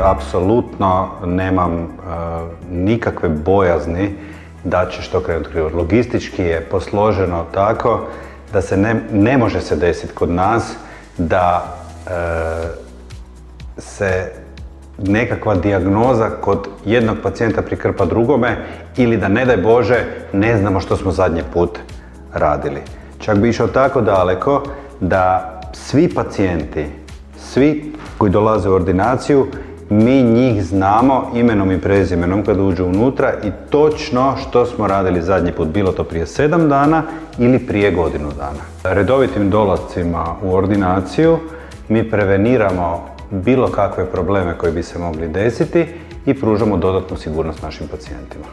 apsolutno nemam nikakve bojazni da će što krenuti krivo. Logistički je posloženo tako da se ne može se desiti kod nas da se nekakva dijagnoza kod jednog pacijenta prikrpa drugome ili da ne daj Bože ne znamo što smo zadnji put radili. Čak bi išao tako daleko da svi pacijenti, svi koji dolaze u ordinaciju, mi njih znamo imenom i prezimenom kad uđu unutra i točno što smo radili zadnji put, bilo to prije 7 dana ili prije godinu dana. Redovitim dolascima u ordinaciju mi preveniramo bilo kakve probleme koji bi se mogli desiti i pružamo dodatnu sigurnost našim pacijentima.